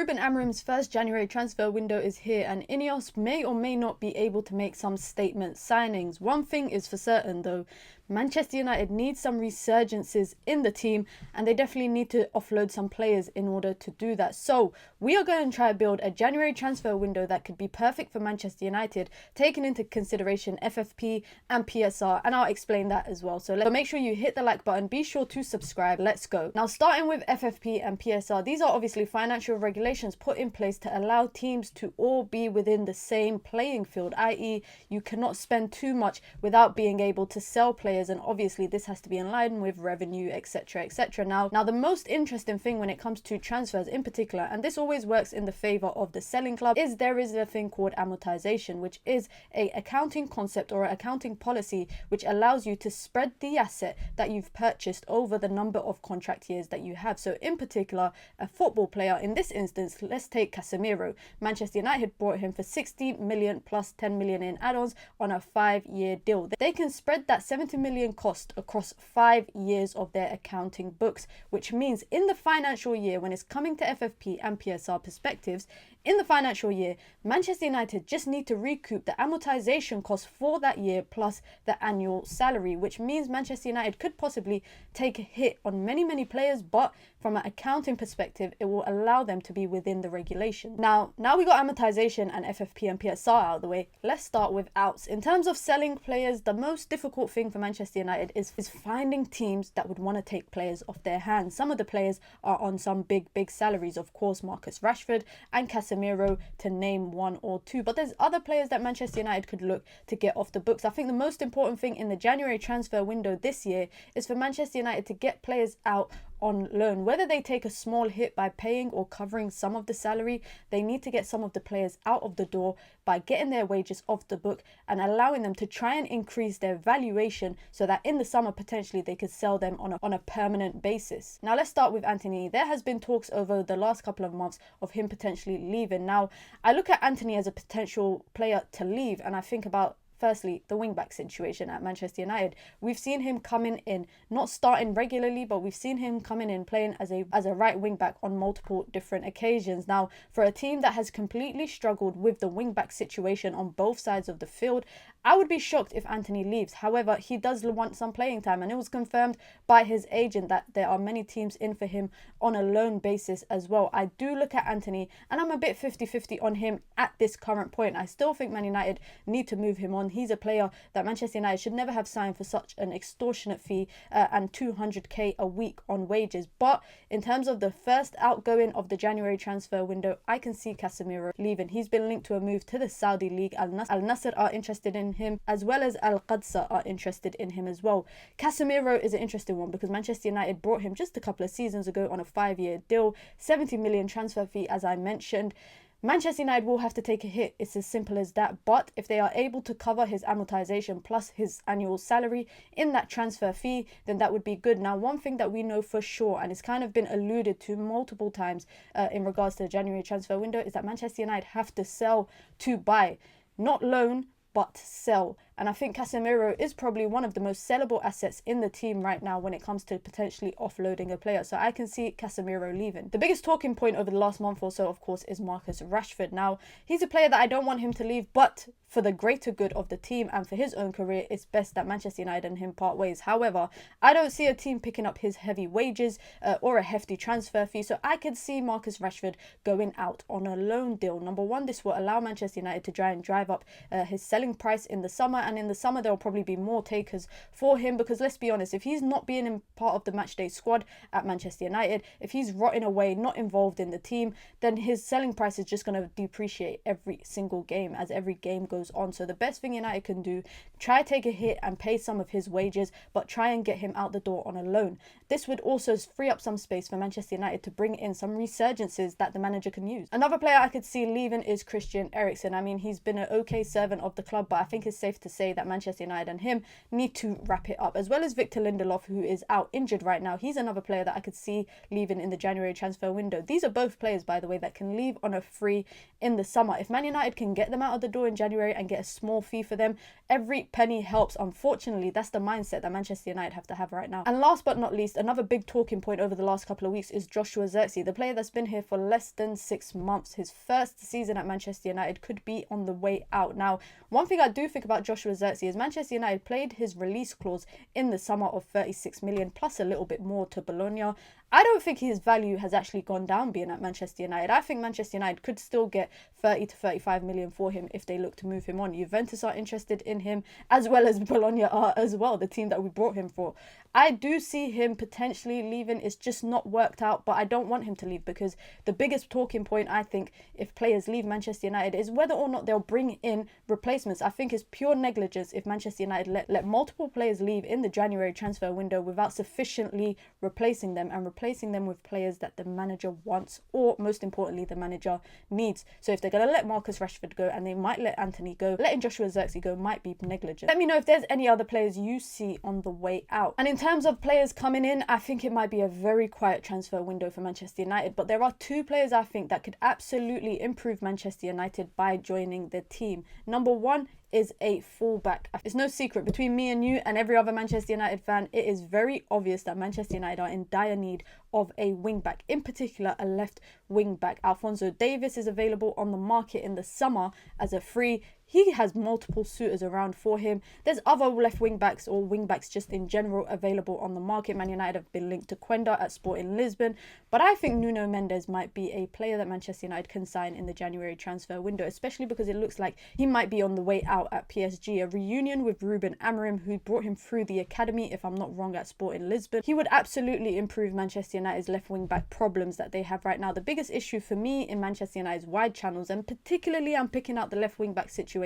Ruben Amorim's first January transfer window is here, and Ineos may or may not be able to make some statement signings. One thing is for certain though, Manchester United needs some resurgences in the team, and they definitely need to offload some players in order to do that. So we are going to try to build a January transfer window that could be perfect for Manchester United, taking into consideration FFP and PSR, and I'll explain that as well. So make sure you hit the like button, be sure to subscribe. Let's go. Now, starting with FFP and PSR, these are obviously financial regulations put in place to allow teams to all be within the same playing field, i.e. you cannot spend too much without being able to sell players, and obviously this has to be in line with revenue, etc, etc. Now the most interesting thing when it comes to transfers in particular, and this always works in the favor of the selling club, is there is a thing called amortization, which is a accounting concept or accounting policy which allows you to spread the asset that you've purchased over the number of contract years that you have. So in particular, a football player, in this instance, let's take Casemiro. Manchester United bought him for 60 million plus 10 million in add-ons on a 5-year deal. They can spread that 70 million cost across 5 years of their accounting books, which means in the financial year, when it's coming to FFP and PSR perspectives, in the financial year, Manchester United just need to recoup the amortization cost for that year plus the annual salary, which means Manchester United could possibly take a hit on many players, but from an accounting perspective, it will allow them to be within the regulation. Now we got amortization and FFP and PSR out of the way. Let's start with outs. In terms of selling players, the most difficult thing for Manchester United is finding teams that would want to take players off their hands. Some of the players are on some big salaries, of course, Marcus Rashford and Casemiro, to name one or two, but there's other players that Manchester United could look to get off the books. I think the most important thing in the January transfer window this year is for Manchester United to get players out on loan. Whether they take a small hit by paying or covering some of the salary, they need to get some of the players out of the door by getting their wages off the book and allowing them to try and increase their valuation so that in the summer potentially they could sell them on a permanent basis. Now let's start with Antony. There has been talks over the last couple of months of him potentially leaving. Now I look at Antony as a potential player to leave, and I think about firstly, the wing-back situation at Manchester United. We've seen him coming in, not starting regularly, but we've seen him coming in playing as a right wing-back on multiple different occasions. Now, for a team that has completely struggled with the wing-back situation on both sides of the field, I would be shocked if Antony leaves. However, he does want some playing time, and it was confirmed by his agent that there are many teams in for him on a loan basis as well. I do look at Antony, and I'm a bit 50-50 on him at this current point. I still think Man United need to move him on. He's a player that Manchester United should never have signed for such an extortionate fee and 200k a week on wages. But in terms of the first outgoing of the January transfer window, I can see Casemiro leaving. He's been linked to a move to the Saudi League. Al Nassr are interested in him, as well as Al Qadsa are interested in him as well. Casemiro is an interesting one because Manchester United brought him just a couple of seasons ago on a 5-year deal, 70 million transfer fee, as I mentioned. Manchester United will have to take a hit. It's as simple as that. But if they are able to cover his amortization plus his annual salary in that transfer fee, then that would be good. Now, one thing that we know for sure, and it's kind of been alluded to multiple times in regards to the January transfer window, is that Manchester United have to sell to buy, not loan, but sell. And I think Casemiro is probably one of the most sellable assets in the team right now when it comes to potentially offloading a player. So I can see Casemiro leaving. The biggest talking point over the last month or so, of course, is Marcus Rashford. Now, he's a player that I don't want him to leave, but for the greater good of the team and for his own career, it's best that Manchester United and him part ways. However, I don't see a team picking up his heavy wages or a hefty transfer fee. So I could see Marcus Rashford going out on a loan deal. Number one, this will allow Manchester United to try and drive up his selling price in the summer, and in the summer there will probably be more takers for him, because let's be honest, if he's not being in part of the matchday squad at Manchester United, if he's rotting away, not involved in the team, then his selling price is just going to depreciate every single game as every game goes on. So the best thing United can do, try take a hit and pay some of his wages, but try and get him out the door on a loan. This would also free up some space for Manchester United to bring in some resurgences that the manager can use. Another player I could see leaving is Christian Eriksen. I mean, he's been an okay servant of the club, but I think it's safe to say that Manchester United and him need to wrap it up, as well as Victor Lindelof, who is out injured right now. He's another player that I could see leaving in the January transfer window. These are both players, by the way, that can leave on a free in the summer. If Man United can get them out of the door in January and get a small fee for them, every penny helps. Unfortunately, that's the mindset that Manchester United have to have right now. And last but not least, another big talking point over the last couple of weeks is Joshua Zirkzee, the player that's been here for less than 6 months. His first season at Manchester United could be on the way out. Now, one thing I do think about Joshua Zirkzee is Manchester United played his release clause in the summer of 36 million plus a little bit more to Bologna. I don't think his value has actually gone down being at Manchester United. I think Manchester United could still get 30 to 35 million for him if they look to move him on. Juventus are interested in him, as well as Bologna are as well, the team that we brought him for. I do see him potentially leaving. It's just not worked out, but I don't want him to leave, because the biggest talking point, I think, if players leave Manchester United is whether or not they'll bring in replacements. I think it's pure negligence if Manchester United let multiple players leave in the January transfer window without sufficiently replacing them, and replacing them with players that the manager wants, or most importantly, the manager needs. So if they're going to let Marcus Rashford go, and they might let Anthony go, letting Joshua Zirkzee go might be negligent. Let me know if there's any other players you see on the way out. And in terms of players coming in, I think it might be a very quiet transfer window for Manchester United, but there are two players I think that could absolutely improve Manchester United by joining the team. Number one is a fullback. It's no secret between me and you and every other Manchester United fan, it is very obvious that Manchester United are in dire need of a wing-back, in particular a left wing-back. Alphonso Davies is available on the market in the summer as a free. He has multiple suitors around for him. There's other left wing-backs or wing-backs just in general available on the market. Man United have been linked to Quenda at Sporting Lisbon, but I think Nuno Mendes might be a player that Manchester United can sign in the January transfer window, especially because it looks like he might be on the way out at PSG. A reunion with Ruben Amorim, who brought him through the academy, if I'm not wrong, at Sporting Lisbon. He would absolutely improve Manchester United's left wing-back problems that they have right now. The biggest issue for me in Manchester United's wide channels, and particularly I'm picking out the left wing-back situation,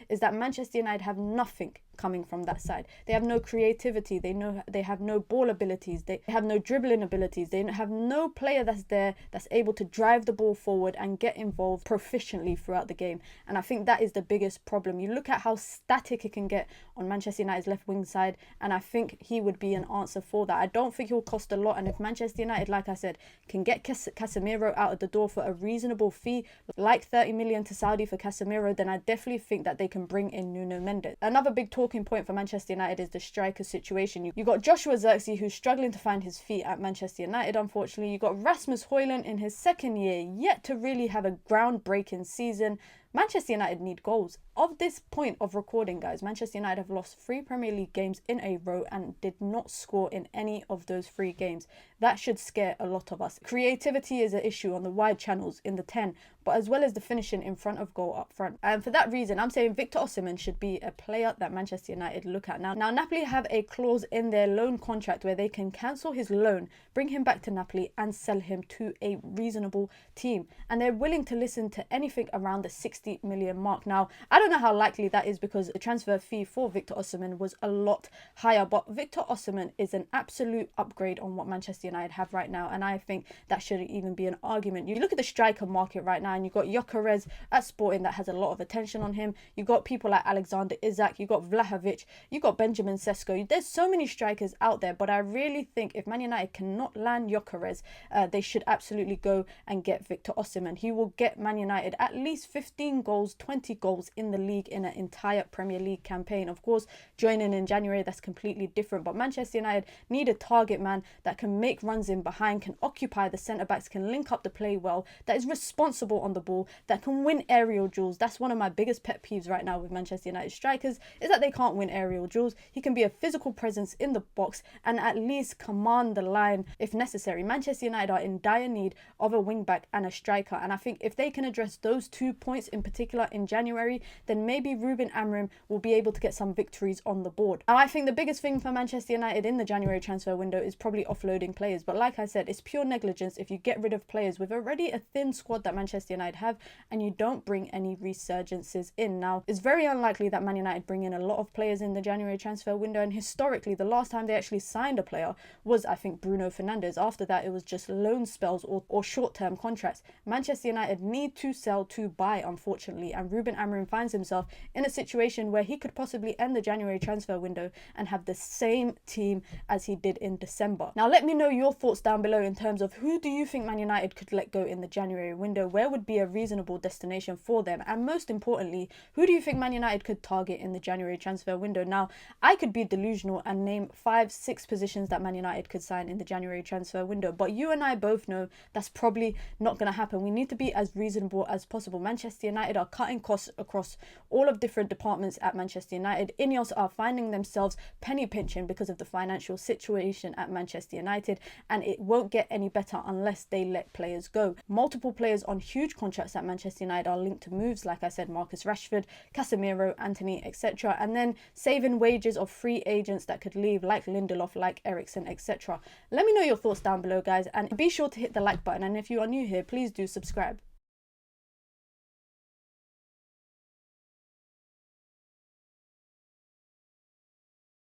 is that Manchester United have nothing coming from that side. They have no creativity. They have no ball abilities. They have no dribbling abilities. They have no player that's there that's able to drive the ball forward and get involved proficiently throughout the game. And I think that is the biggest problem. You look at how static it can get on Manchester United's left wing side, and I think he would be an answer for that. I don't think he'll cost a lot, and if Manchester United, like I said, can get Casemiro out of the door for a reasonable fee, like 30 million to Saudi for Casemiro, then I definitely think that they can bring in Nuno Mendes. Another big talking point for Manchester United is the striker situation. You got Joshua Zirkzee, who's struggling to find his feet at Manchester United, unfortunately. You got Rasmus Højlund in his second year, yet to really have a groundbreaking season. Manchester United need goals. Of this point of recording, guys, Manchester United have lost 3 Premier League games in a row and did not score in any of those 3 games. That should scare a lot of us. Creativity is an issue on the wide channels in the 10, but as well as the finishing in front of goal up front. And for that reason, I'm saying Victor Osimhen should be a player that Manchester United look at now. Now, Napoli have a clause in their loan contract where they can cancel his loan, bring him back to Napoli and sell him to a reasonable team. And they're willing to listen to anything around the 60 million mark. Now, I don't know how likely that is because the transfer fee for Victor Osimhen was a lot higher, but Victor Osimhen is an absolute upgrade on what Manchester United have right now, and I think that shouldn't even be an argument. You look at the striker market right now, and you've got Gyökeres at Sporting that has a lot of attention on him. You've got people like Alexander Isak, you've got Vlahovic, you've got Benjamin Sesko. There's so many strikers out there, but I really think if Man United cannot land Gyökeres, they should absolutely go and get Victor Osimhen. He will get Man United at least 15 goals, 20 goals in the league in an entire Premier League campaign. Of course, joining in January, that's completely different, but Manchester United need a target man that can make runs in behind, can occupy the centre-backs, can link up the play well, that is responsible on the ball, that can win aerial duels. That's one of my biggest pet peeves right now with Manchester United strikers, is that they can't win aerial duels. He can be a physical presence in the box and at least command the line if necessary. Manchester United are in dire need of a wing-back and a striker, and I think if they can address those 2 points in particular in January, then maybe Ruben Amorim will be able to get some victories on the board. And I think the biggest thing for Manchester United in the January transfer window is probably offloading players. players. But like I said, it's pure negligence if you get rid of players with already a thin squad that Manchester United have and you don't bring any resurgences in. Now, it's very unlikely that Man United bring in a lot of players in the January transfer window, and historically the last time they actually signed a player was, I think, Bruno Fernandes. After that, it was just loan spells or short-term contracts. Manchester United need to sell to buy, unfortunately, and Ruben Amorim finds himself in a situation where he could possibly end the January transfer window and have the same team as he did in December. Now, let me know your thoughts down below in terms of who do you think Man United could let go in the January window? Where would be a reasonable destination for them? And most importantly, who do you think Man United could target in the January transfer window? Now, I could be delusional and name 5-6 positions that Man United could sign in the January transfer window, but you and I both know that's probably not going to happen. We need to be as reasonable as possible. Manchester United are cutting costs across all of different departments at Manchester United. Ineos are finding themselves penny pinching because of the financial situation at Manchester United, and it won't get any better unless they let players go. Multiple players on huge contracts at Manchester United are linked to moves, like I said, Marcus Rashford, Casemiro, Antony, etc., and then saving wages of free agents that could leave, like Lindelof, like Eriksen, etc. Let me know your thoughts down below, guys, and be sure to hit the like button, and if you are new here, please do subscribe.